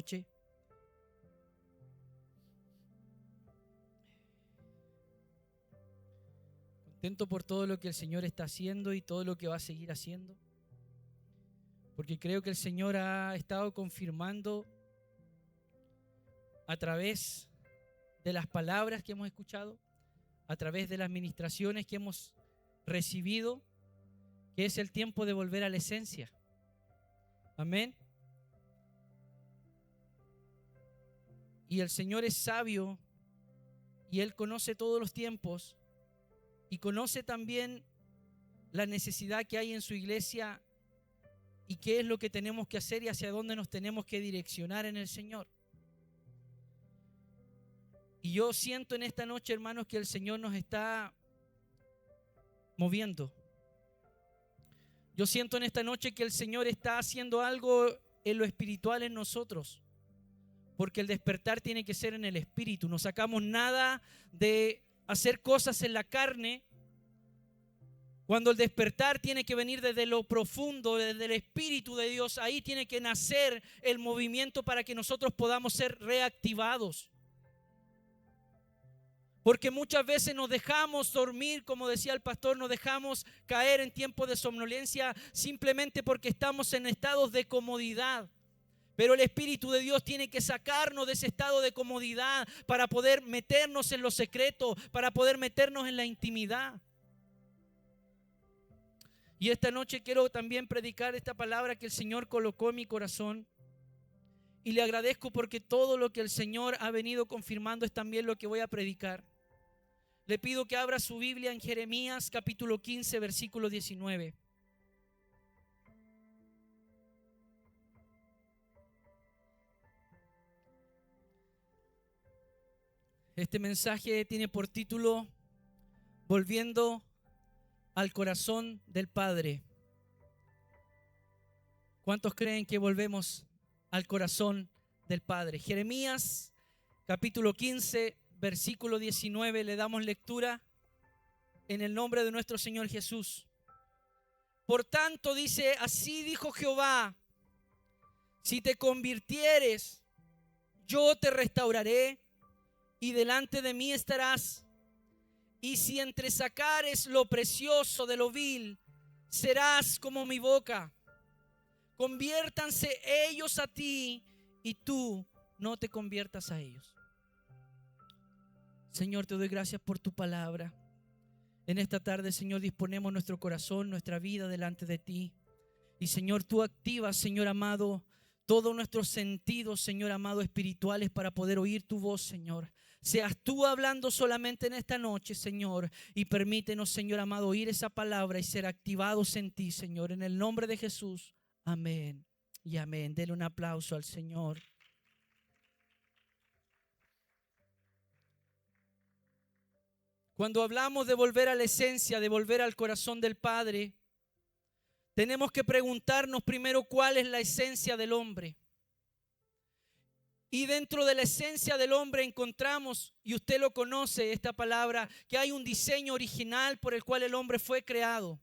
noche. Contento por todo lo que el Señor está haciendo y todo lo que va a seguir haciendo. Porque creo que el Señor ha estado confirmando a través de las palabras que hemos escuchado, a través de las ministraciones que hemos recibido, que es el tiempo de volver a la esencia. Amén. Y el Señor es sabio y Él conoce todos los tiempos y conoce también la necesidad que hay en su iglesia y qué es lo que tenemos que hacer y hacia dónde nos tenemos que direccionar en el Señor. Y yo siento en esta noche, hermanos, que el Señor nos está moviendo. Yo siento en esta noche que el Señor está haciendo algo en lo espiritual en nosotros. Porque el despertar tiene que ser en el espíritu. No sacamos nada de hacer cosas en la carne, cuando el despertar tiene que venir desde lo profundo, desde el Espíritu de Dios. Ahí tiene que nacer el movimiento para que nosotros podamos ser reactivados. Porque muchas veces nos dejamos dormir, como decía el pastor, nos dejamos caer en tiempos de somnolencia simplemente porque estamos en estados de comodidad. Pero el Espíritu de Dios tiene que sacarnos de ese estado de comodidad para poder meternos en lo secreto, para poder meternos en la intimidad. Y esta noche quiero también predicar esta palabra que el Señor colocó en mi corazón. Y le agradezco porque todo lo que el Señor ha venido confirmando es también lo que voy a predicar. Le pido que abra su Biblia en Jeremías capítulo 15, versículo 19. Este mensaje tiene por título Volviendo al corazón del Padre. ¿Cuántos creen que volvemos al corazón del Padre? Jeremías capítulo 15, versículo 19, le damos lectura en el nombre de nuestro Señor Jesús. Por tanto, dice, así dijo Jehová, si te convirtieres, yo te restauraré y delante de mí estarás. Y si entresacares lo precioso de lo vil, serás como mi boca. Conviértanse ellos a ti y tú no te conviertas a ellos. Señor, te doy gracias por tu palabra. En esta tarde, Señor, disponemos nuestro corazón, nuestra vida delante de ti. Y Señor, tú activas, Señor amado, todos nuestros sentidos, Señor amado, espirituales para poder oír tu voz, Señor. Seas tú hablando solamente en esta noche, Señor, y permítenos, Señor amado, oír esa palabra y ser activados en ti, Señor, en el nombre de Jesús. Amén y amén. Dele un aplauso al Señor. Cuando hablamos de volver a la esencia, de volver al corazón del Padre, tenemos que preguntarnos primero cuál es la esencia del hombre. Y dentro de la esencia del hombre encontramos, y usted lo conoce, esta palabra, que hay un diseño original por el cual el hombre fue creado.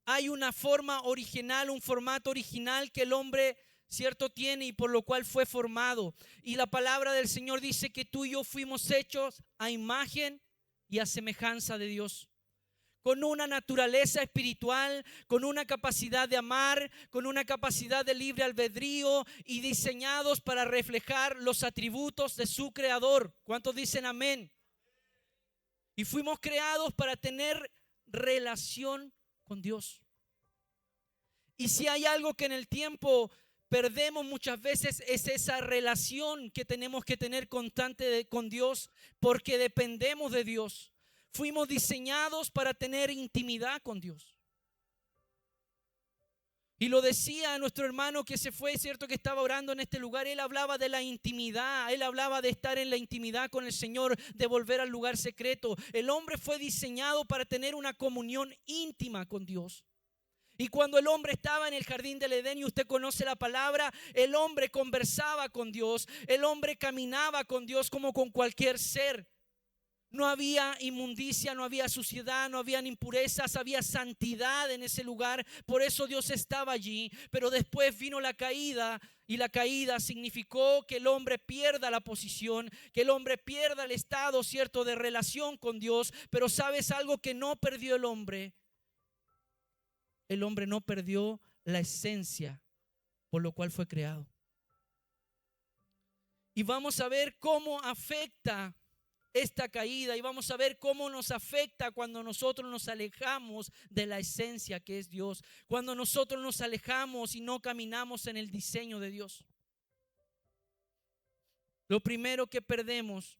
Hay una forma original, un formato original que el hombre, cierto, tiene y por lo cual fue formado. Y la palabra del Señor dice que tú y yo fuimos hechos a imagen y a semejanza de Dios. Con una naturaleza espiritual, con una capacidad de amar, con una capacidad de libre albedrío y diseñados para reflejar los atributos de su Creador. ¿Cuántos dicen amén? Y fuimos creados para tener relación con Dios. Y si hay algo que en el tiempo perdemos muchas veces es esa relación que tenemos que tener constante con Dios, porque dependemos de Dios. Fuimos diseñados para tener intimidad con Dios. Y lo decía nuestro hermano que se fue, cierto, que estaba orando en este lugar. Él hablaba de la intimidad, él hablaba de estar en la intimidad con el Señor, de volver al lugar secreto. El hombre fue diseñado para tener una comunión íntima con Dios. Y cuando el hombre estaba en el jardín del Edén, y usted conoce la palabra, el hombre conversaba con Dios, el hombre caminaba con Dios como con cualquier ser. No había inmundicia, no había suciedad, no habían impurezas, había santidad en ese lugar. Por eso Dios estaba allí. Pero después vino la caída, y la caída significó que el hombre pierda la posición, que el hombre pierda el estado, cierto, de relación con Dios. Pero ¿sabes algo que no perdió el hombre? El hombre no perdió la esencia por lo cual fue creado. Y vamos a ver cómo afecta esta caída, y vamos a ver cómo nos afecta cuando nosotros nos alejamos de la esencia que es Dios, cuando nosotros nos alejamos y no caminamos en el diseño de Dios. Lo primero que perdemos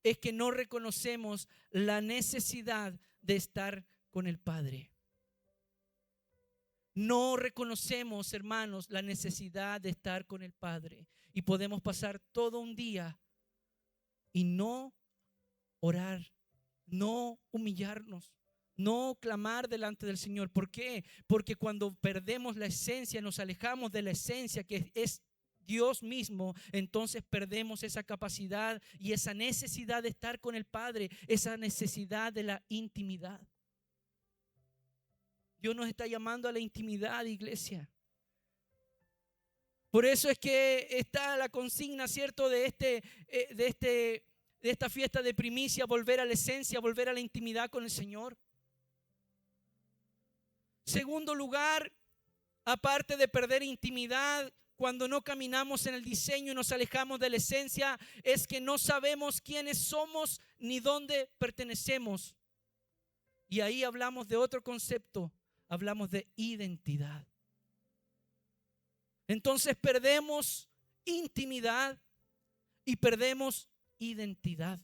es que no reconocemos la necesidad de estar con el Padre. No reconocemos, hermanos, la necesidad de estar con el Padre, y podemos pasar todo un día y no orar, no humillarnos, no clamar delante del Señor. ¿Por qué? Porque cuando perdemos la esencia, nos alejamos de la esencia que es Dios mismo, entonces perdemos esa capacidad y esa necesidad de estar con el Padre, esa necesidad de la intimidad. Dios nos está llamando a la intimidad, iglesia. Por eso es que está la consigna, ¿cierto?, de esta fiesta de primicia: volver a la esencia, volver a la intimidad con el Señor. Segundo lugar, aparte de perder intimidad, cuando no caminamos en el diseño y nos alejamos de la esencia, es que no sabemos quiénes somos ni dónde pertenecemos. Y ahí hablamos de otro concepto, hablamos de identidad. Entonces perdemos intimidad y perdemos identidad.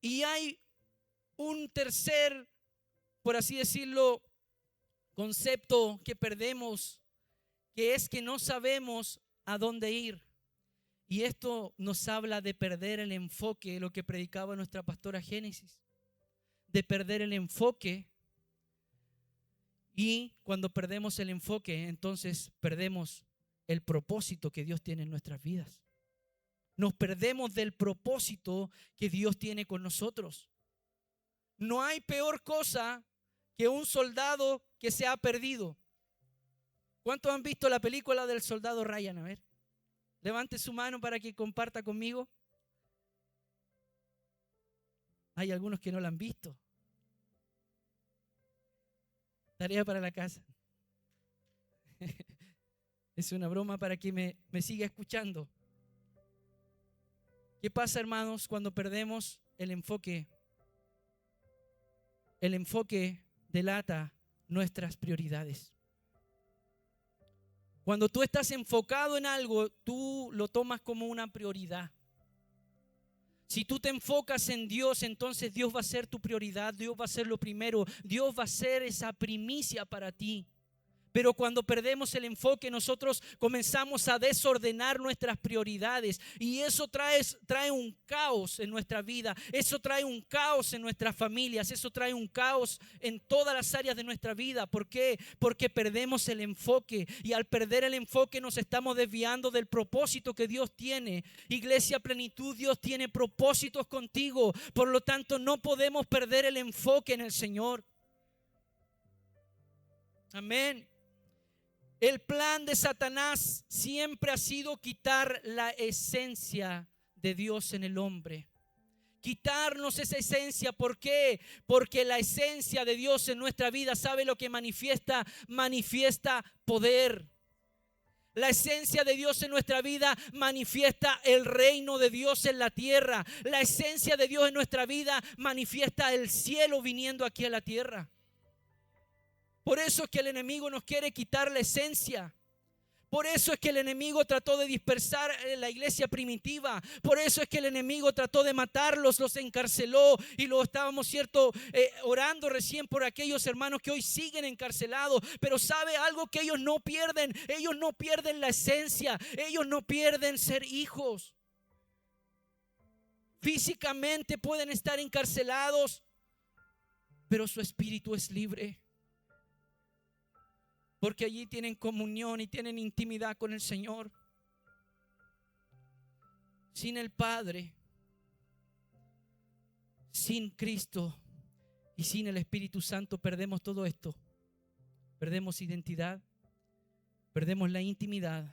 Y hay un tercer, por así decirlo, concepto que perdemos, que es que no sabemos a dónde ir. Y esto nos habla de perder el enfoque, lo que predicaba nuestra pastora Génesis, de perder el enfoque. Y cuando perdemos el enfoque, entonces perdemos el propósito que Dios tiene en nuestras vidas. Nos perdemos del propósito que Dios tiene con nosotros. No hay peor cosa que un soldado que se ha perdido. ¿Cuántos han visto la película del soldado Ryan? A ver, levante su mano para que comparta conmigo. Hay algunos que no la han visto. Tarea para la casa. Es una broma para que me siga escuchando. ¿Qué pasa, hermanos, cuando perdemos el enfoque? El enfoque delata nuestras prioridades. Cuando tú estás enfocado en algo, tú lo tomas como una prioridad. Si tú te enfocas en Dios, entonces Dios va a ser tu prioridad, Dios va a ser lo primero, Dios va a ser esa primicia para ti. Pero cuando perdemos el enfoque, nosotros comenzamos a desordenar nuestras prioridades, y eso trae un caos en nuestra vida, eso trae un caos en nuestras familias, eso trae un caos en todas las áreas de nuestra vida. ¿Por qué? Porque perdemos el enfoque, y al perder el enfoque nos estamos desviando del propósito que Dios tiene. Iglesia Plenitud, Dios tiene propósitos contigo, por lo tanto no podemos perder el enfoque en el Señor. Amén. El plan de Satanás siempre ha sido quitar la esencia de Dios en el hombre. Quitarnos esa esencia. ¿Por qué? Porque la esencia de Dios en nuestra vida, ¿sabe lo que manifiesta? Manifiesta poder. La esencia de Dios en nuestra vida manifiesta el reino de Dios en la tierra. La esencia de Dios en nuestra vida manifiesta el cielo viniendo aquí a la tierra. Por eso es que el enemigo nos quiere quitar la esencia. Por eso es que el enemigo trató de dispersar la iglesia primitiva. Por eso es que el enemigo trató de matarlos, los encarceló. Y lo estábamos, orando recién por aquellos hermanos que hoy siguen encarcelados. Pero ¿sabe algo que ellos no pierden? Ellos no pierden la esencia. Ellos no pierden ser hijos. Físicamente pueden estar encarcelados, pero su espíritu es libre. Porque allí tienen comunión y tienen intimidad con el Señor. Sin el Padre sin Cristo y sin el Espíritu Santo perdemos todo esto. Perdemos identidad, perdemos la intimidad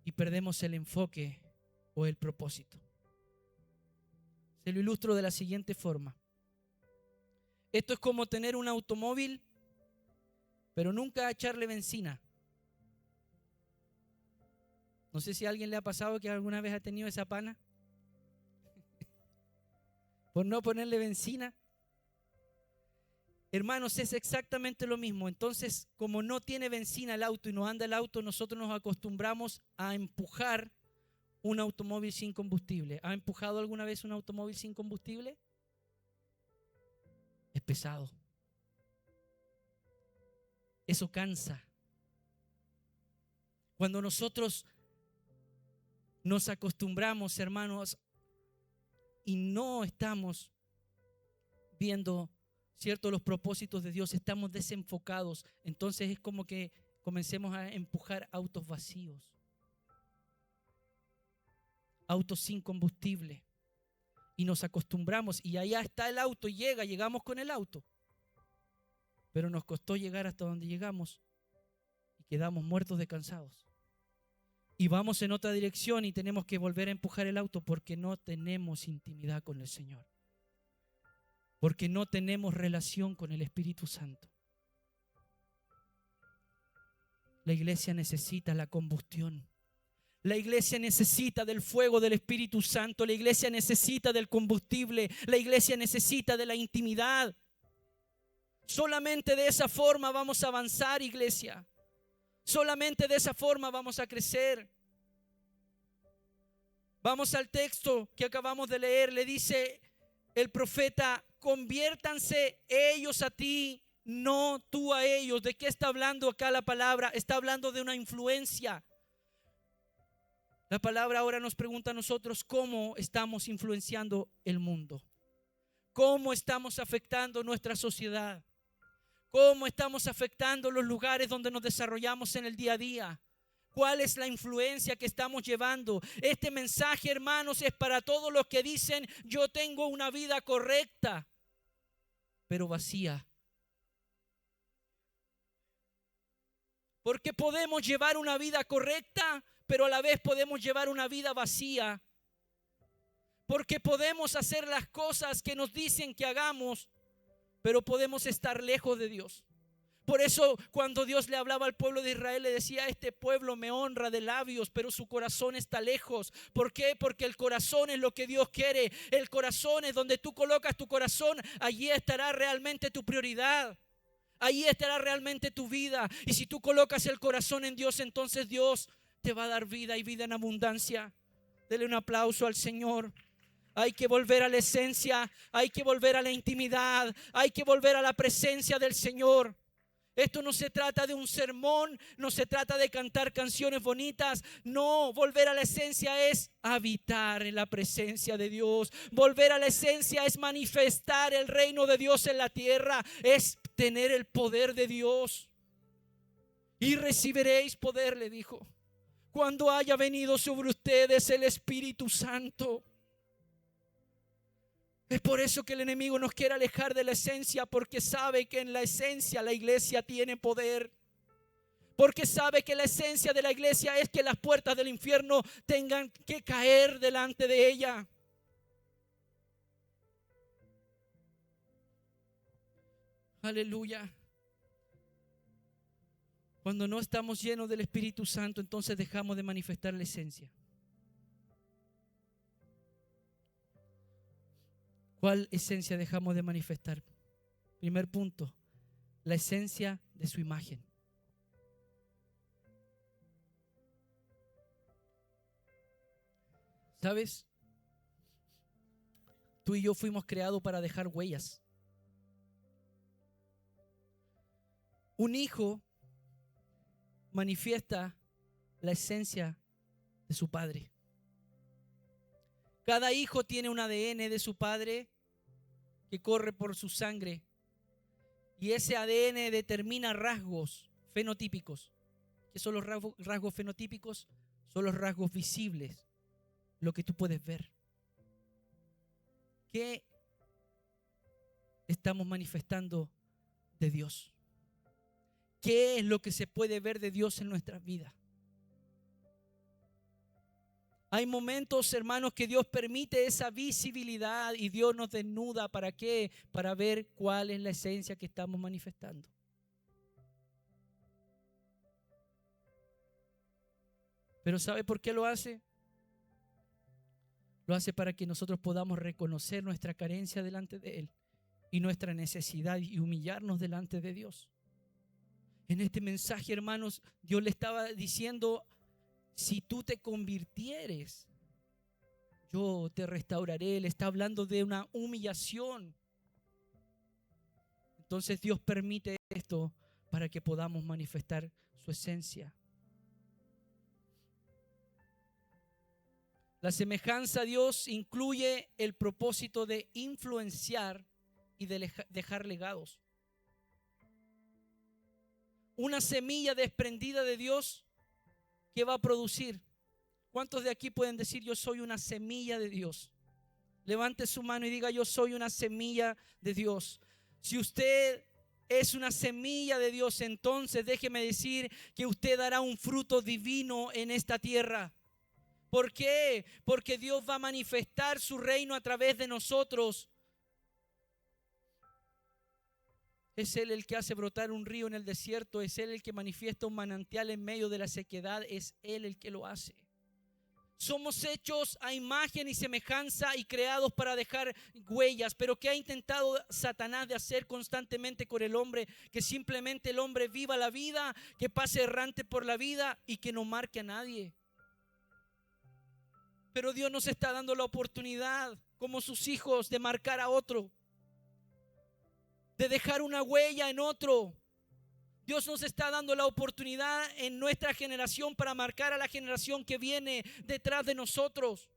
y perdemos el enfoque o el propósito. Se lo ilustro de la siguiente forma. Esto es como tener un automóvil, pero nunca echarle benzina. No sé si a alguien le ha pasado que alguna vez ha tenido esa pana por no ponerle benzina. Hermanos, es exactamente lo mismo. Entonces, como no tiene benzina el auto y no anda el auto, nosotros nos acostumbramos a empujar un automóvil sin combustible. ¿Ha empujado alguna vez un automóvil sin combustible? Es pesado. Eso cansa. Cuando nosotros nos acostumbramos, hermanos, y no estamos viendo, ¿cierto?, los propósitos de Dios, estamos desenfocados, entonces es como que comencemos a empujar autos vacíos, autos sin combustible, y nos acostumbramos, y allá está el auto, llegamos con el auto, pero nos costó llegar hasta donde llegamos y quedamos muertos de cansados. Y vamos en otra dirección y tenemos que volver a empujar el auto porque no tenemos intimidad con el Señor. Porque no tenemos relación con el Espíritu Santo. La iglesia necesita la combustión. La iglesia necesita del fuego del Espíritu Santo. La iglesia necesita del combustible. La iglesia necesita de la intimidad. Solamente de esa forma vamos a avanzar, iglesia. Solamente de esa forma vamos a crecer. Vamos al texto que acabamos de leer. Le dice el profeta: conviértanse ellos a ti, no tú a ellos. ¿De qué está hablando acá la palabra? Está hablando de una influencia. La palabra ahora nos pregunta a nosotros cómo estamos influenciando el mundo. ¿Cómo estamos afectando nuestra sociedad? ¿Cómo estamos afectando los lugares donde nos desarrollamos en el día a día? ¿Cuál es la influencia que estamos llevando? Este mensaje, hermanos, es para todos los que dicen: yo tengo una vida correcta, pero vacía. Porque podemos llevar una vida correcta, pero a la vez podemos llevar una vida vacía. Porque podemos hacer las cosas que nos dicen que hagamos, pero podemos estar lejos de Dios. Por eso cuando Dios le hablaba al pueblo de Israel, le decía: este pueblo me honra de labios, pero su corazón está lejos. ¿Por qué? Porque el corazón es lo que Dios quiere. El corazón es donde tú colocas tu corazón. Allí estará realmente tu prioridad. Allí estará realmente tu vida. Y si tú colocas el corazón en Dios, entonces Dios te va a dar vida y vida en abundancia. Dele un aplauso al Señor. Hay que volver a la esencia. Hay que volver a la intimidad. Hay que volver a la presencia del Señor. Esto no se trata de un sermón, no se trata de cantar canciones bonitas. No, volver a la esencia es habitar en la presencia de Dios. Volver a la esencia es manifestar el reino de Dios en la tierra. Es tener el poder de Dios. Y recibiréis poder, le dijo, cuando haya venido sobre ustedes el Espíritu Santo. Es por eso que el enemigo nos quiere alejar de la esencia, porque sabe que en la esencia la iglesia tiene poder. Porque sabe que la esencia de la iglesia es que las puertas del infierno tengan que caer delante de ella. Aleluya. Cuando no estamos llenos del Espíritu Santo, entonces dejamos de manifestar la esencia. ¿Cuál esencia dejamos de manifestar? Primer punto, la esencia de su imagen. ¿Sabes? Tú y yo fuimos creados para dejar huellas. Un hijo manifiesta la esencia de su padre. Cada hijo tiene un ADN de su padre que corre por su sangre, y ese ADN determina rasgos fenotípicos. ¿Qué son los rasgos fenotípicos? Son los rasgos visibles, lo que tú puedes ver. ¿Qué estamos manifestando de Dios? ¿Qué es lo que se puede ver de Dios en nuestras vidas? Hay momentos, hermanos, que Dios permite esa visibilidad y Dios nos desnuda. ¿Para qué? Para ver cuál es la esencia que estamos manifestando. Pero ¿sabe por qué lo hace? Lo hace para que nosotros podamos reconocer nuestra carencia delante de Él y nuestra necesidad y humillarnos delante de Dios. En este mensaje, hermanos, Dios le estaba diciendo: si tú te convirtieres, yo te restauraré. Él está hablando de una humillación. Entonces Dios permite esto para que podamos manifestar su esencia. La semejanza a Dios incluye el propósito de influenciar y de dejar legados. Una semilla desprendida de Dios, ¿qué va a producir? ¿Cuántos de aquí pueden decir: yo soy una semilla de Dios? Levante su mano y diga: yo soy una semilla de Dios. Si usted es una semilla de Dios, entonces déjeme decir que usted dará un fruto divino en esta tierra. ¿Por qué? Porque Dios va a manifestar su reino a través de nosotros. Es Él el que hace brotar un río en el desierto. Es Él el que manifiesta un manantial en medio de la sequedad. Es Él el que lo hace. Somos hechos a imagen y semejanza y creados para dejar huellas. Pero ¿qué ha intentado Satanás de hacer constantemente con el hombre? Que simplemente el hombre viva la vida, que pase errante por la vida y que no marque a nadie. Pero Dios nos está dando la oportunidad, como sus hijos, de marcar a otro, de dejar una huella en otro. Dios nos está dando la oportunidad en nuestra generación para marcar a la generación que viene detrás de nosotros.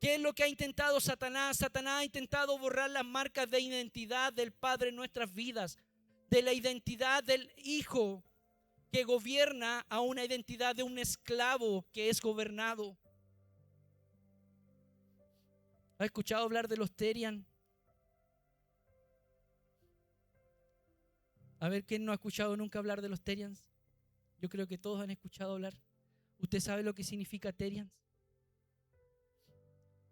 ¿Qué es lo que ha intentado Satanás? Satanás ha intentado borrar las marcas de identidad del Padre en nuestras vidas, de la identidad del Hijo que gobierna a una identidad de un esclavo que es gobernado. ¿Ha escuchado hablar de los Terian? A ver, ¿quién no ha escuchado nunca hablar de los Terians? Yo creo que todos han escuchado hablar. ¿Usted sabe lo que significa Terians?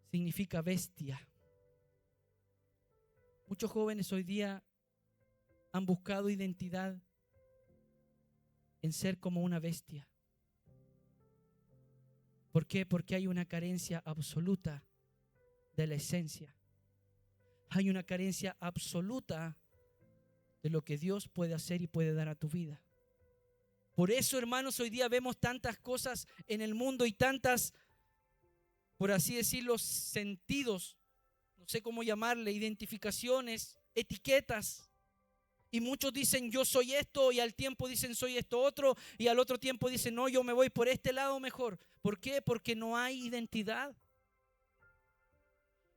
Significa bestia. Muchos jóvenes hoy día han buscado identidad en ser como una bestia. ¿Por qué? Porque hay una carencia absoluta de la esencia. Hay una carencia absoluta de lo que Dios puede hacer y puede dar a tu vida. Por eso, hermanos, hoy día vemos tantas cosas en el mundo y tantas, por así decirlo, sentidos, no sé cómo llamarle, identificaciones, etiquetas. Y muchos dicen: yo soy esto, y al tiempo dicen: soy esto otro, y al otro tiempo dicen: no, yo me voy por este lado mejor. ¿Por qué? Porque no hay identidad.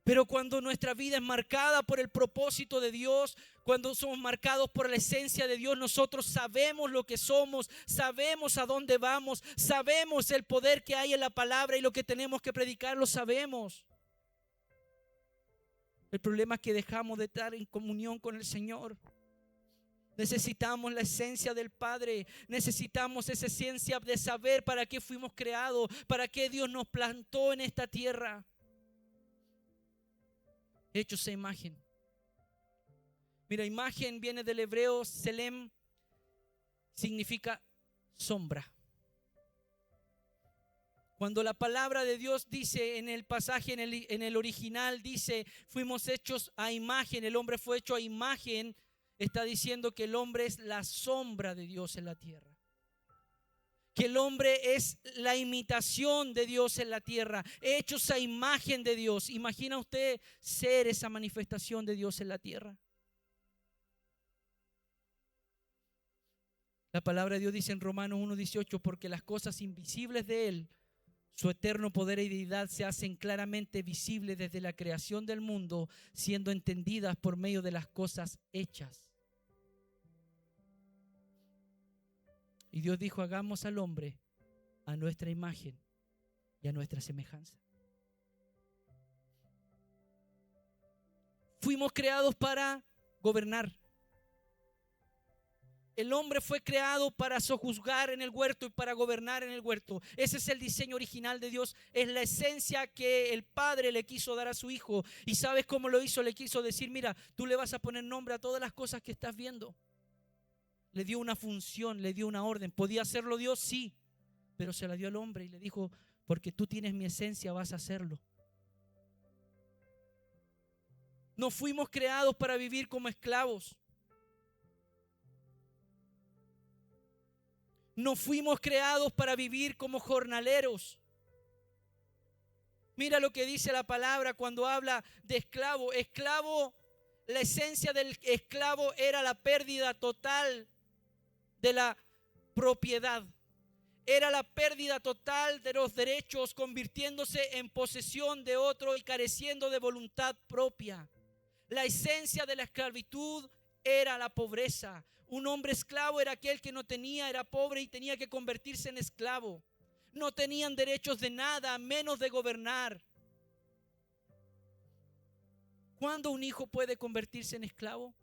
Pero cuando nuestra vida es marcada por el propósito de Dios, cuando somos marcados por la esencia de Dios, nosotros sabemos lo que somos, sabemos a dónde vamos, sabemos el poder que hay en la palabra y lo que tenemos que predicar, lo sabemos. El problema es que dejamos de estar en comunión con el Señor. Necesitamos la esencia del Padre, necesitamos esa esencia de saber para qué fuimos creados, para qué Dios nos plantó en esta tierra. Hechos a imagen. Mira, imagen viene del hebreo selem, significa sombra. Cuando la palabra de Dios dice en el pasaje, en el original dice: fuimos hechos a imagen, el hombre fue hecho a imagen, está diciendo que el hombre es la sombra de Dios en la tierra. Que el hombre es la imitación de Dios en la tierra, hechos a imagen de Dios. ¿Imagina usted ser esa manifestación de Dios en la tierra? La palabra de Dios dice en Romanos 1:18: porque las cosas invisibles de Él, su eterno poder y deidad, se hacen claramente visibles desde la creación del mundo, siendo entendidas por medio de las cosas hechas. Y Dios dijo: hagamos al hombre a nuestra imagen y a nuestra semejanza. Fuimos creados para gobernar. El hombre fue creado para sojuzgar en el huerto y para gobernar en el huerto. Ese es el diseño original de Dios. Es la esencia que el Padre le quiso dar a su Hijo. ¿Y sabes cómo lo hizo? Le quiso decir, mira, tú le vas a poner nombre a todas las cosas que estás viendo. Le dio una función, le dio una orden. ¿Podía hacerlo Dios? Sí, pero se la dio al hombre y le dijo, porque tú tienes mi esencia, vas a hacerlo. No fuimos creados para vivir como esclavos. No fuimos creados para vivir como jornaleros. Mira lo que dice la palabra cuando habla de esclavo. Esclavo, la esencia del esclavo era la pérdida total de la propiedad. Era la pérdida total de los derechos, convirtiéndose en posesión de otro y careciendo de voluntad propia. La esencia de la esclavitud era la pobreza. Un hombre esclavo era aquel que no tenía, era pobre y tenía que convertirse en esclavo. No tenían derechos de nada, menos de gobernar. ¿Cuándo un hijo puede convertirse en esclavo?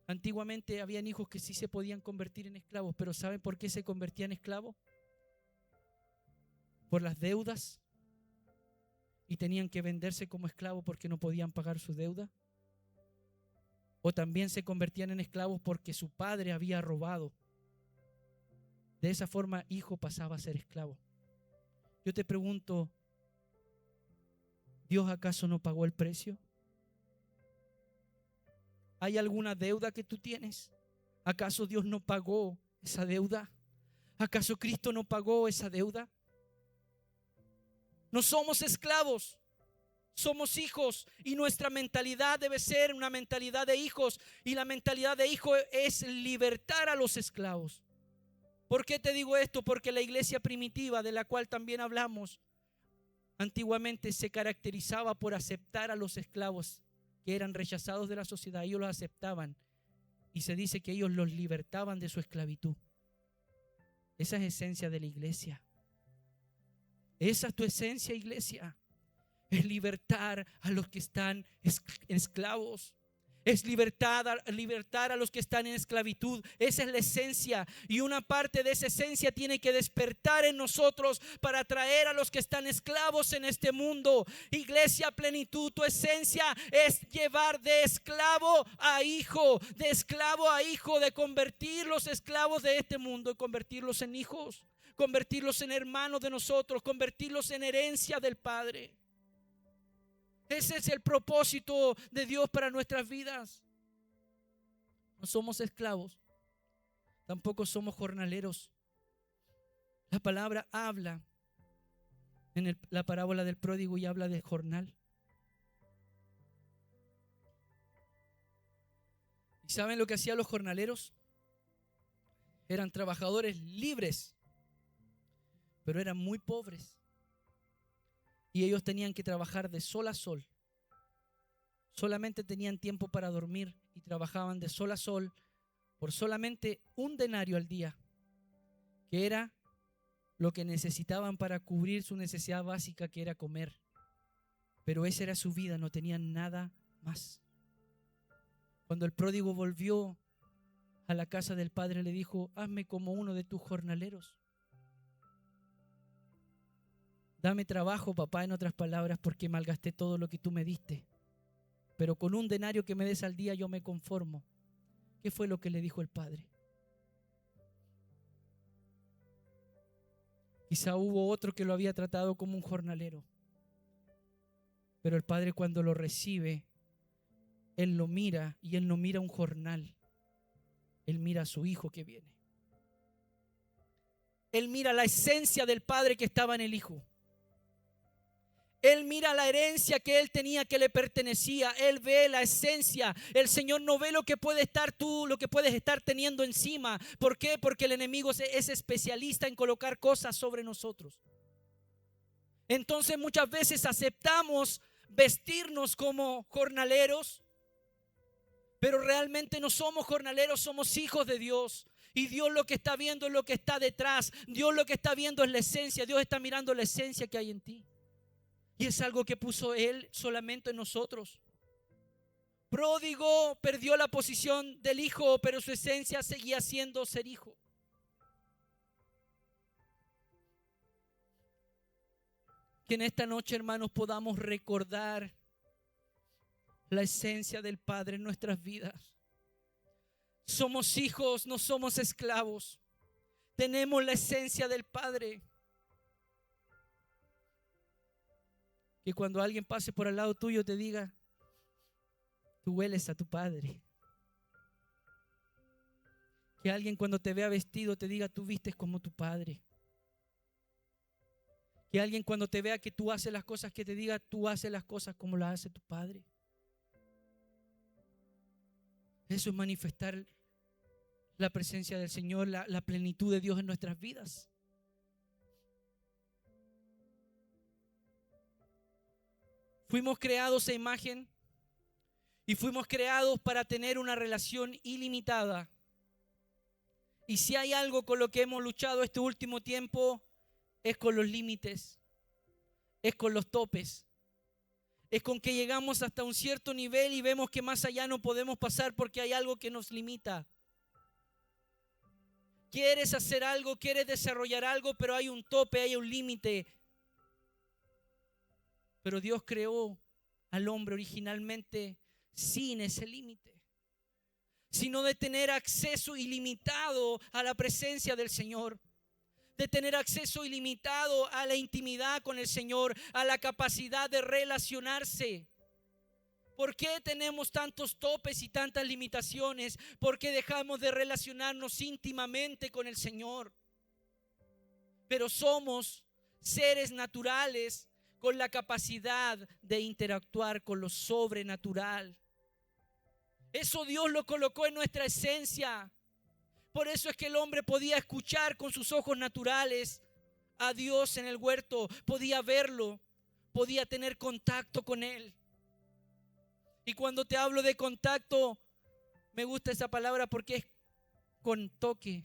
Antiguamente habían hijos que sí se podían convertir en esclavos, pero ¿saben por qué se convertían en esclavos? Por las deudas. Y tenían que venderse como esclavos porque no podían pagar su deuda. O también se convertían en esclavos porque su padre había robado. De esa forma, hijo pasaba a ser esclavo. Yo te pregunto, ¿Dios acaso no pagó el precio? ¿Hay alguna deuda que tú tienes? ¿Acaso Dios no pagó esa deuda? ¿Acaso Cristo no pagó esa deuda? No somos esclavos. Somos hijos y nuestra mentalidad debe ser una mentalidad de hijos, y la mentalidad de hijo es libertar a los esclavos. ¿Por qué te digo esto? Porque la iglesia primitiva, de la cual también hablamos, antiguamente se caracterizaba por aceptar a los esclavos que eran rechazados de la sociedad. Ellos los aceptaban y se dice que ellos los libertaban de su esclavitud. Esa es esencia de la iglesia. Esa es tu esencia, iglesia. Es libertar a los que están esclavos. Es libertar a los que están en esclavitud. Esa es la esencia. Y una parte de esa esencia tiene que despertar en nosotros para atraer a los que están esclavos en este mundo. Iglesia Plenitud, tu esencia es llevar de esclavo a hijo, de esclavo a hijo, de convertir los esclavos de este mundo y convertirlos en hijos, convertirlos en hermanos de nosotros, convertirlos en herencia del Padre. Ese es el propósito de Dios para nuestras vidas. No somos esclavos, tampoco somos jornaleros. La palabra habla en la parábola del pródigo y habla de jornal. ¿Y saben lo que hacían los jornaleros? Eran trabajadores libres, pero eran muy pobres. Y ellos tenían que trabajar de sol a sol. Solamente tenían tiempo para dormir y trabajaban de sol a sol por solamente un denario al día, que era lo que necesitaban para cubrir su necesidad básica, que era comer. Pero esa era su vida, no tenían nada más. Cuando el pródigo volvió a la casa del padre, le dijo: hazme como uno de tus jornaleros. Dame trabajo, papá, en otras palabras, porque malgasté todo lo que tú me diste. Pero con un denario que me des al día yo me conformo. ¿Qué fue lo que le dijo el padre? Quizá hubo otro que lo había tratado como un jornalero. Pero el padre, cuando lo recibe, él lo mira, y él no mira un jornal. Él mira a su hijo que viene. Él mira la esencia del padre que estaba en el hijo. Él mira la herencia que él tenía, que le pertenecía. Él ve la esencia. El Señor no ve lo que puede estar tú, lo que puedes estar teniendo encima. ¿Por qué? Porque el enemigo es especialista en colocar cosas sobre nosotros. Entonces muchas veces aceptamos vestirnos como jornaleros, pero realmente no somos jornaleros, somos hijos de Dios. Y Dios lo que está viendo es lo que está detrás. Dios lo que está viendo es la esencia. Dios está mirando la esencia que hay en ti. Y es algo que puso Él solamente en nosotros. Pródigo perdió la posición del hijo, pero su esencia seguía siendo ser hijo. Que en esta noche, hermanos, podamos recordar la esencia del Padre en nuestras vidas. Somos hijos, no somos esclavos. Tenemos la esencia del Padre. Que cuando alguien pase por al lado tuyo te diga: tú hueles a tu Padre. Que alguien cuando te vea vestido te diga: tú vistes como tu Padre. Que alguien cuando te vea que tú haces las cosas, que te diga: tú haces las cosas como las hace tu Padre. Eso es manifestar la presencia del Señor, la plenitud de Dios en nuestras vidas. Fuimos creados a imagen y fuimos creados para tener una relación ilimitada. Y si hay algo con lo que hemos luchado este último tiempo, es con los límites, es con los topes, es con que llegamos hasta un cierto nivel y vemos que más allá no podemos pasar porque hay algo que nos limita. Quieres hacer algo, quieres desarrollar algo, pero hay un tope, hay un límite. Pero Dios creó al hombre originalmente sin ese límite, sino de tener acceso ilimitado a la presencia del Señor, de tener acceso ilimitado a la intimidad con el Señor, a la capacidad de relacionarse. ¿Por qué tenemos tantos topes y tantas limitaciones? ¿Por qué dejamos de relacionarnos íntimamente con el Señor? Pero somos seres naturales con la capacidad de interactuar con lo sobrenatural. Eso Dios lo colocó en nuestra esencia. Por eso es que el hombre podía escuchar con sus ojos naturales a Dios en el huerto, podía verlo, podía tener contacto con Él. Y cuando te hablo de contacto, me gusta esa palabra porque es con toque.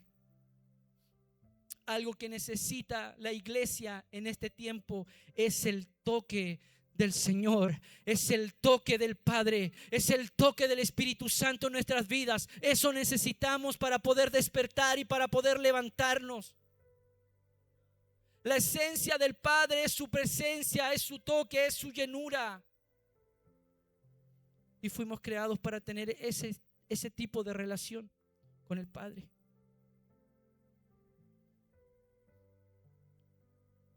Algo que necesita la iglesia en este tiempo es el toque del Señor, es el toque del Padre, es el toque del Espíritu Santo en nuestras vidas. Eso necesitamos para poder despertar y para poder levantarnos. La esencia del Padre es su presencia, es su toque, es su llenura. Y fuimos creados para tener ese tipo de relación con el Padre.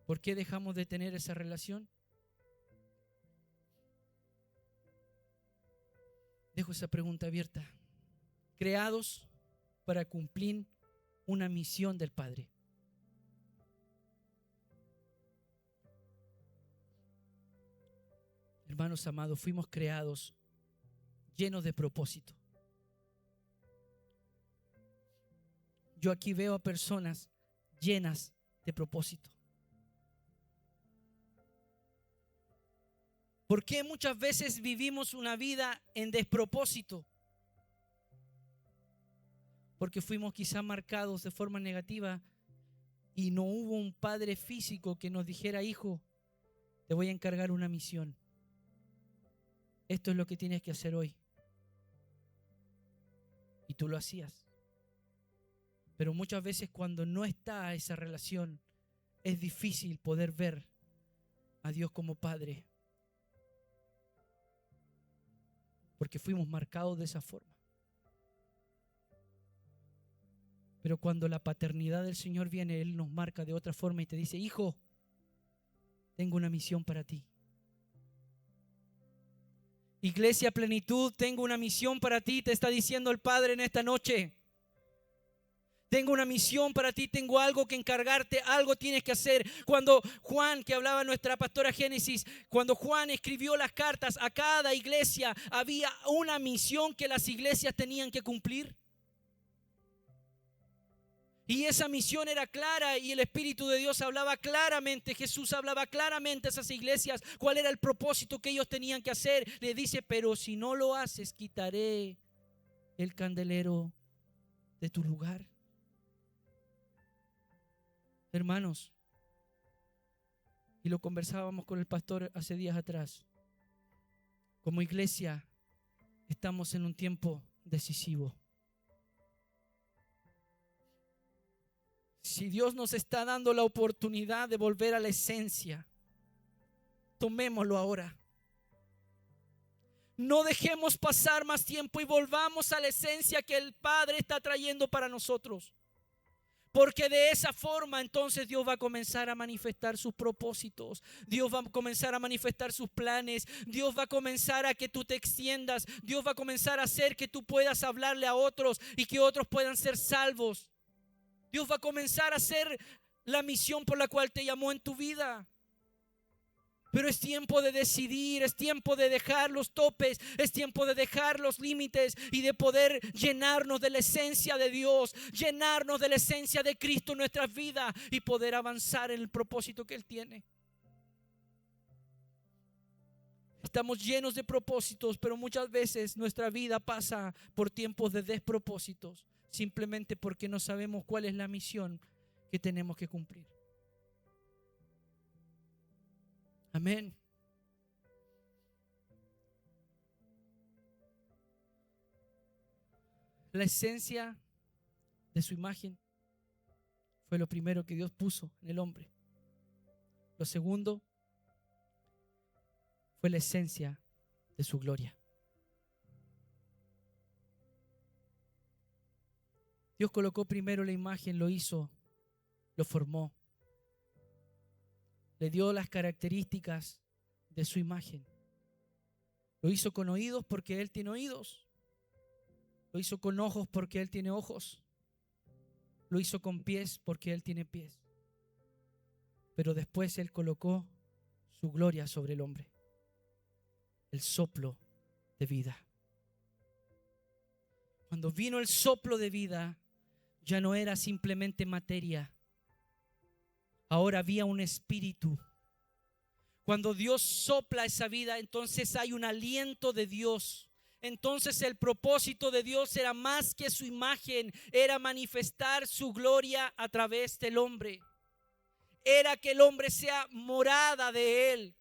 ¿Por qué dejamos de tener esa relación? Dejo esa pregunta abierta. Creados para cumplir una misión del Padre. Hermanos amados, fuimos creados llenos de propósito. Yo aquí veo a personas llenas de propósito. ¿Por qué muchas veces vivimos una vida en despropósito? Porque fuimos quizá marcados de forma negativa y no hubo un padre físico que nos dijera: hijo, te voy a encargar una misión. Esto es lo que tienes que hacer hoy. Y tú lo hacías. Pero muchas veces cuando no está esa relación, es difícil poder ver a Dios como Padre. Porque fuimos marcados de esa forma. Pero cuando la paternidad del Señor viene, Él nos marca de otra forma y te dice: hijo, tengo una misión para ti. Iglesia Plenitud, tengo una misión para ti, te está diciendo el Padre en esta noche. Tengo una misión para ti, tengo algo que encargarte, algo tienes que hacer. Cuando Juan, que hablaba nuestra pastora Génesis, cuando Juan escribió las cartas a cada iglesia, había una misión que las iglesias tenían que cumplir. Y esa misión era clara y el Espíritu de Dios hablaba claramente, Jesús hablaba claramente a esas iglesias cuál era el propósito que ellos tenían que hacer. Le dice: pero si no lo haces, quitaré el candelero de tu lugar. Hermanos, y lo conversábamos con el pastor hace días atrás, como iglesia Estamos en un tiempo decisivo. Si Dios nos está dando la oportunidad de volver a la esencia, tomémoslo ahora. No dejemos pasar más tiempo y volvamos a la esencia que el Padre está trayendo para nosotros. Porque de esa forma entonces Dios va a comenzar a manifestar sus propósitos. Dios va a comenzar a manifestar sus planes. Dios va a comenzar a que tú te extiendas. Dios va a comenzar a hacer que tú puedas hablarle a otros y que otros puedan ser salvos. Dios va a comenzar a hacer la misión por la cual te llamó en tu vida. Pero es tiempo de decidir, es tiempo de dejar los topes, es tiempo de dejar los límites y de poder llenarnos de la esencia de Dios, llenarnos de la esencia de Cristo en nuestras vidas y poder avanzar en el propósito que Él tiene. Estamos llenos de propósitos, pero muchas veces nuestra vida pasa por tiempos de despropósitos, simplemente porque no sabemos cuál es la misión que tenemos que cumplir. Amén. La esencia de su imagen fue lo primero que Dios puso en el hombre. Lo segundo fue la esencia de su gloria. Dios colocó primero la imagen, lo hizo, lo formó. Le dio las características de su imagen. Lo hizo con oídos porque Él tiene oídos. Lo hizo con ojos porque Él tiene ojos. Lo hizo con pies porque Él tiene pies. Pero después Él colocó su gloria sobre el hombre. El soplo de vida. Cuando vino el soplo de vida, ya no era simplemente materia. Ahora había un espíritu. Cuando Dios sopla esa vida, entonces hay un aliento de Dios. Entonces el propósito de Dios era más que su imagen, era manifestar su gloria a través del hombre. Era que el hombre sea morada de Él.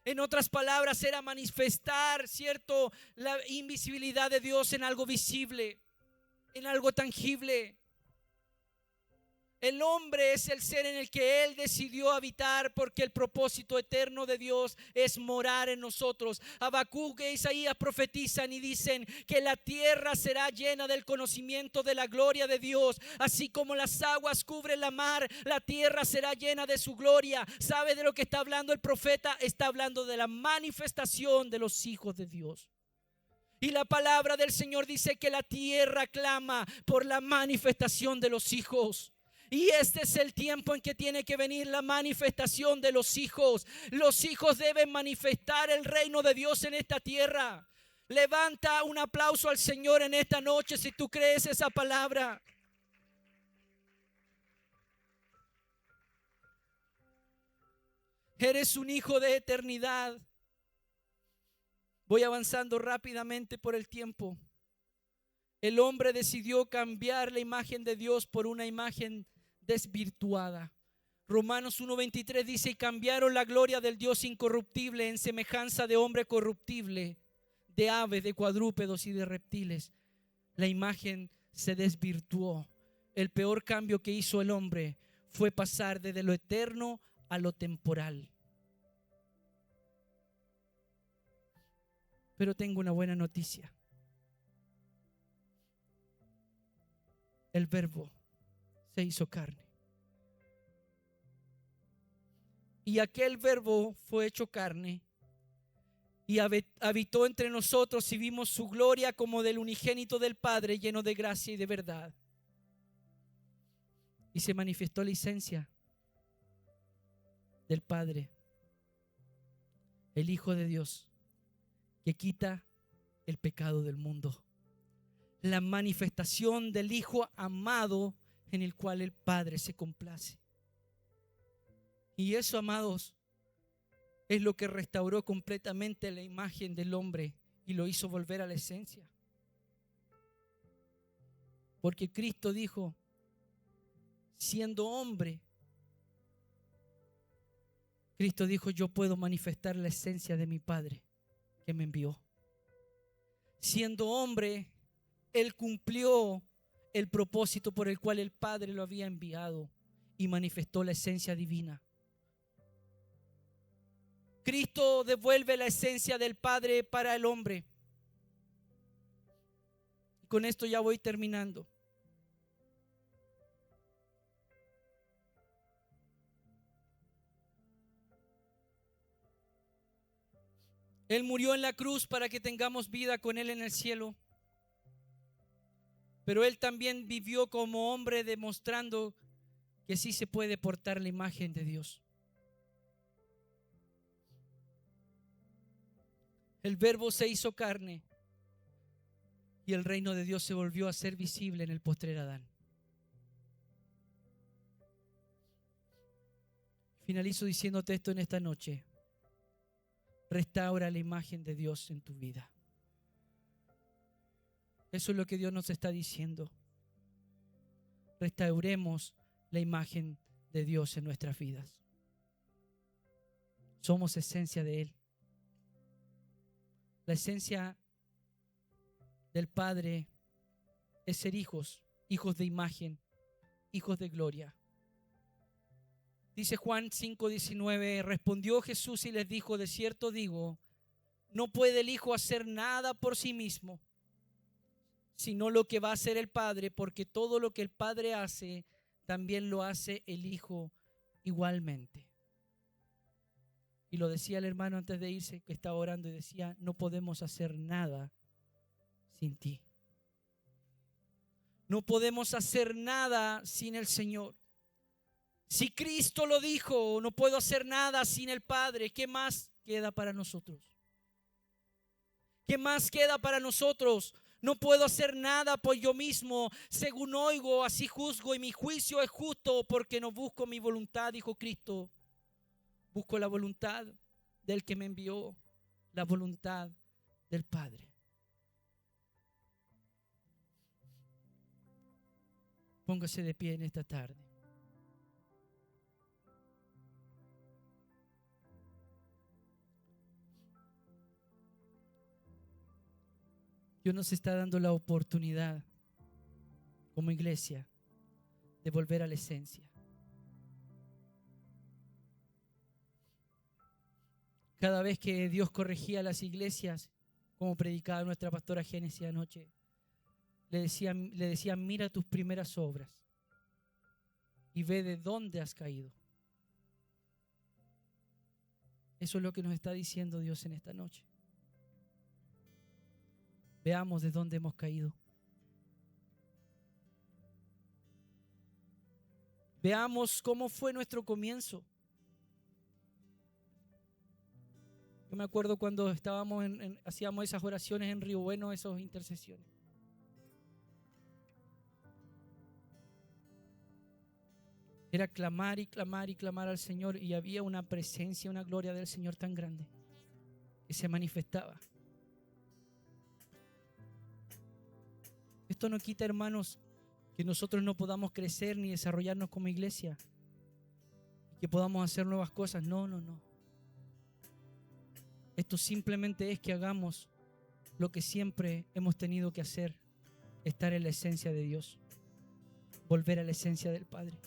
En otras palabras, era manifestar, ¿cierto?, la invisibilidad de Dios en algo visible, en algo tangible. El hombre es el ser en el que Él decidió habitar porque el propósito eterno de Dios es morar en nosotros. Habacuc e Isaías profetizan y dicen que la tierra será llena del conocimiento de la gloria de Dios. Así como las aguas cubren la mar, la tierra será llena de su gloria. ¿Sabe de lo que está hablando el profeta? Está hablando de la manifestación de los hijos de Dios. Y la palabra del Señor dice que la tierra clama por la manifestación de los hijos. Y este es el tiempo en que tiene que venir la manifestación de los hijos. Los hijos deben manifestar el reino de Dios en esta tierra. Levanta un aplauso al Señor en esta noche si tú crees esa palabra. Eres un hijo de eternidad. Voy avanzando rápidamente por el tiempo. El hombre decidió cambiar la imagen de Dios por una imagen desvirtuada. Romanos 1:23 dice: y cambiaron la gloria del Dios incorruptible en semejanza de hombre corruptible, de aves, de cuadrúpedos y de reptiles. La imagen se desvirtuó. El peor cambio que hizo el hombre fue pasar desde lo eterno a lo temporal. Pero tengo una buena noticia. El Verbo se hizo carne. Y aquel Verbo fue hecho carne y habitó entre nosotros y vimos su gloria como del unigénito del Padre, lleno de gracia y de verdad. Y se manifestó la esencia del Padre, el Hijo de Dios, que quita el pecado del mundo. La manifestación del Hijo amado en el cual el Padre se complace. Y eso, amados, es lo que restauró completamente la imagen del hombre y lo hizo volver a la esencia. Porque Cristo dijo, siendo hombre, Cristo dijo: yo puedo manifestar la esencia de mi Padre que me envió. siendo hombre, Él cumplió el propósito por el cual el Padre lo había enviado y manifestó la esencia divina. Cristo devuelve la esencia del Padre para el hombre. Con esto ya voy terminando. Él murió en la cruz para que tengamos vida con Él en el cielo. Pero Él también vivió como hombre, demostrando que sí se puede portar la imagen de Dios. El Verbo se hizo carne y el reino de Dios se volvió a ser visible en el postrer Adán. Finalizo diciéndote esto en esta noche. Restaura la imagen de Dios en tu vida. Eso es lo que Dios nos está diciendo. Restauremos la imagen de Dios en nuestras vidas. Somos esencia de Él. La esencia del Padre es ser hijos, hijos de imagen, hijos de gloria. Dice Juan 5:19, respondió Jesús y les dijo, de cierto digo, no puede el Hijo hacer nada por sí mismo, sino lo que va a hacer el Padre, porque todo lo que el Padre hace, también lo hace el Hijo igualmente. Y lo decía el hermano antes de irse, que estaba orando, y decía, no podemos hacer nada sin ti. No podemos hacer nada sin el Señor. Si Cristo lo dijo, no puedo hacer nada sin el Padre, ¿qué más queda para nosotros? ¿Qué más queda para nosotros? No puedo hacer nada por yo mismo. Según oigo, así juzgo, y mi juicio es justo, porque no busco mi voluntad, dijo Cristo. Busco la voluntad del que me envió, la voluntad del Padre. Póngase de pie en esta tarde. Dios nos está dando la oportunidad como iglesia de volver a la esencia. Cada vez que Dios corregía a las iglesias, como predicaba nuestra pastora Génesis anoche, le decía, mira tus primeras obras y ve de dónde has caído. Eso es lo que nos está diciendo Dios en esta noche. Veamos de dónde hemos caído. Veamos cómo fue nuestro comienzo. Yo me acuerdo cuando estábamos hacíamos esas oraciones en Río Bueno, esas intercesiones. Era clamar y clamar y clamar al Señor, y había una presencia, una gloria del Señor tan grande que se manifestaba. Esto no quita, hermanos, que nosotros no podamos crecer ni desarrollarnos como iglesia, que podamos hacer nuevas cosas. No. Esto simplemente es que hagamos lo que siempre hemos tenido que hacer: estar en la esencia de Dios, volver a la esencia del Padre.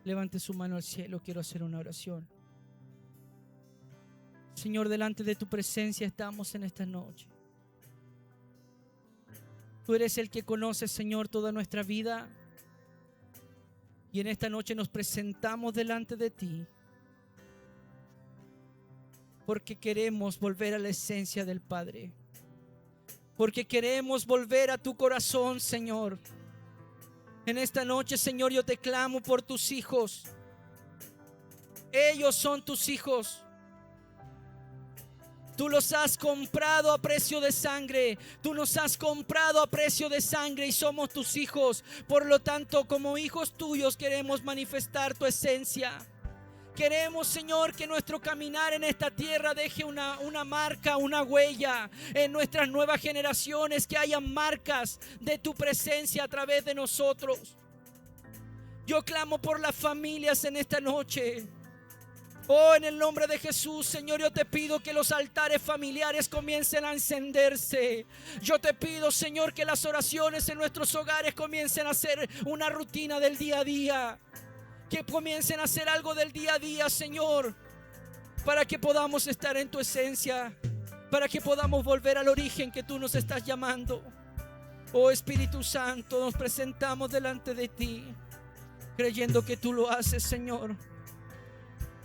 Levante su mano al cielo, quiero hacer una oración. Señor, delante de tu presencia estamos en esta noche. Tú eres el que conoce, Señor, toda nuestra vida. Y en esta noche nos presentamos delante de ti, porque queremos volver a la esencia del Padre. Porque queremos volver a tu corazón, Señor. En esta noche, Señor, yo te clamo por tus hijos. Ellos son tus hijos. Tú los has comprado a precio de sangre. Tú nos has comprado a precio de sangre y somos tus hijos. Por lo tanto, como hijos tuyos queremos manifestar tu esencia. Queremos, Señor, que nuestro caminar en esta tierra deje una marca, una huella en nuestras nuevas generaciones, que haya marcas de tu presencia a través de nosotros. Yo clamo por las familias en esta noche. Oh, en el nombre de Jesús, Señor, yo te pido que los altares familiares comiencen a encenderse. Yo te pido, Señor, que las oraciones en nuestros hogares comiencen a ser una rutina del día a día. Que comiencen a hacer algo del día a día, Señor, para que podamos estar en tu esencia, para que podamos volver al origen que tú nos estás llamando. Oh Espíritu Santo, nos presentamos delante de ti, creyendo que tú lo haces, Señor.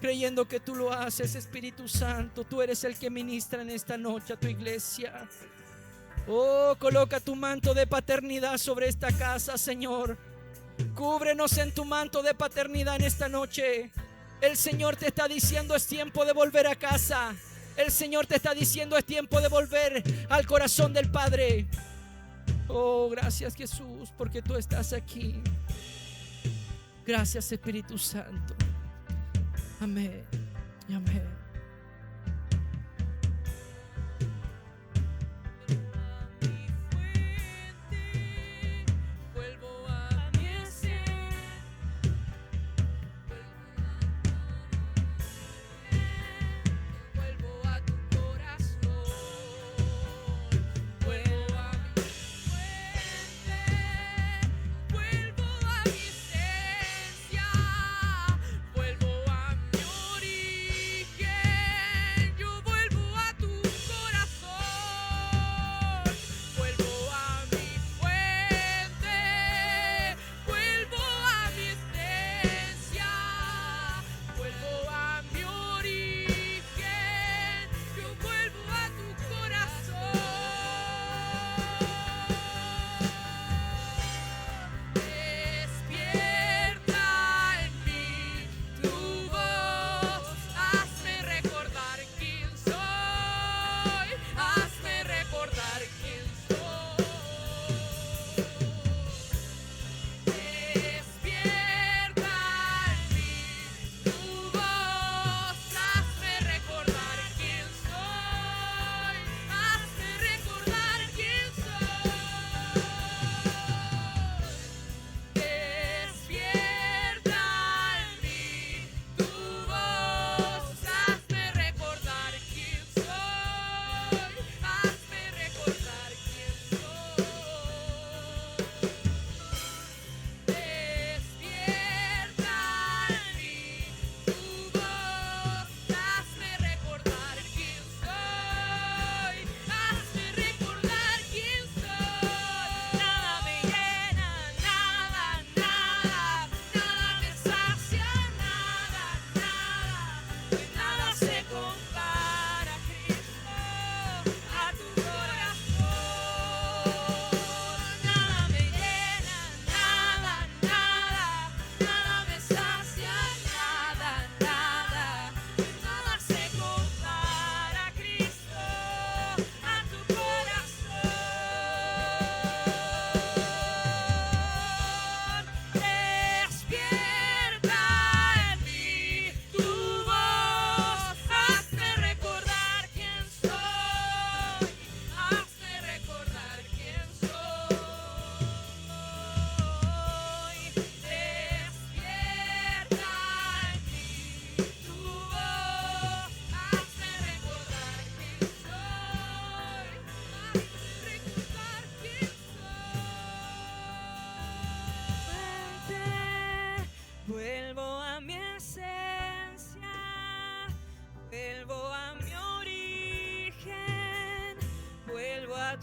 Creyendo que tú lo haces, Espíritu Santo. Tú eres el que ministra en esta noche a tu iglesia. Oh, coloca tu manto de paternidad sobre esta casa, Señor. Cúbrenos en tu manto de paternidad en esta noche. El Señor te está diciendo: es tiempo de volver a casa. El Señor te está diciendo: es tiempo de volver al corazón del Padre. Oh, gracias, Jesús, porque tú estás aquí. Gracias, Espíritu Santo. Amén y amén.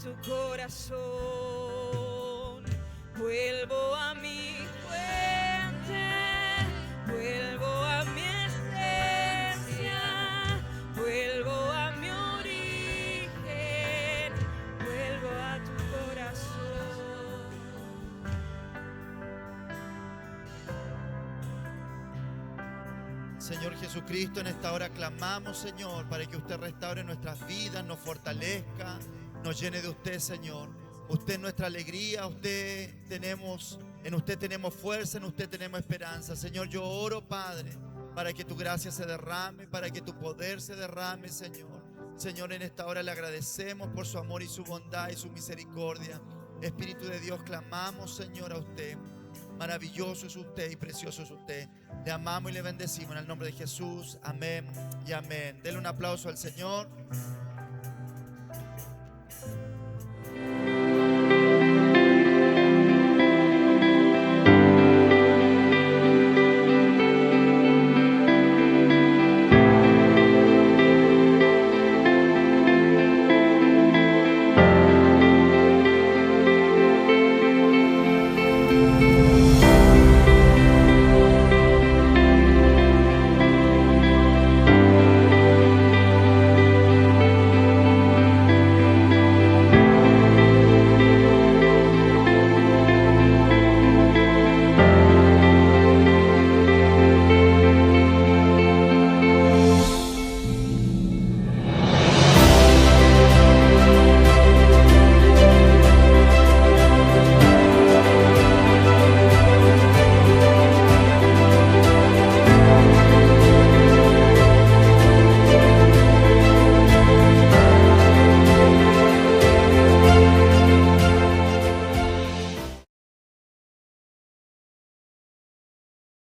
Tu corazón, vuelvo a mi fuente, vuelvo a mi esencia, vuelvo a mi origen, vuelvo a tu corazón. Señor Jesucristo, en esta hora clamamos, Señor, para que usted restaure nuestras vidas, nos fortalezca, nos llene de usted, Señor. Usted es nuestra alegría, en usted tenemos fuerza, en usted tenemos esperanza. Señor, yo oro, Padre, para que tu gracia se derrame, para que tu poder se derrame, Señor. Señor, en esta hora le agradecemos por su amor y su bondad y su misericordia. Espíritu de Dios, clamamos, Señor, a usted. Maravilloso es usted y precioso es usted. Le amamos y le bendecimos en el nombre de Jesús. Amén y amén. Denle un aplauso al Señor.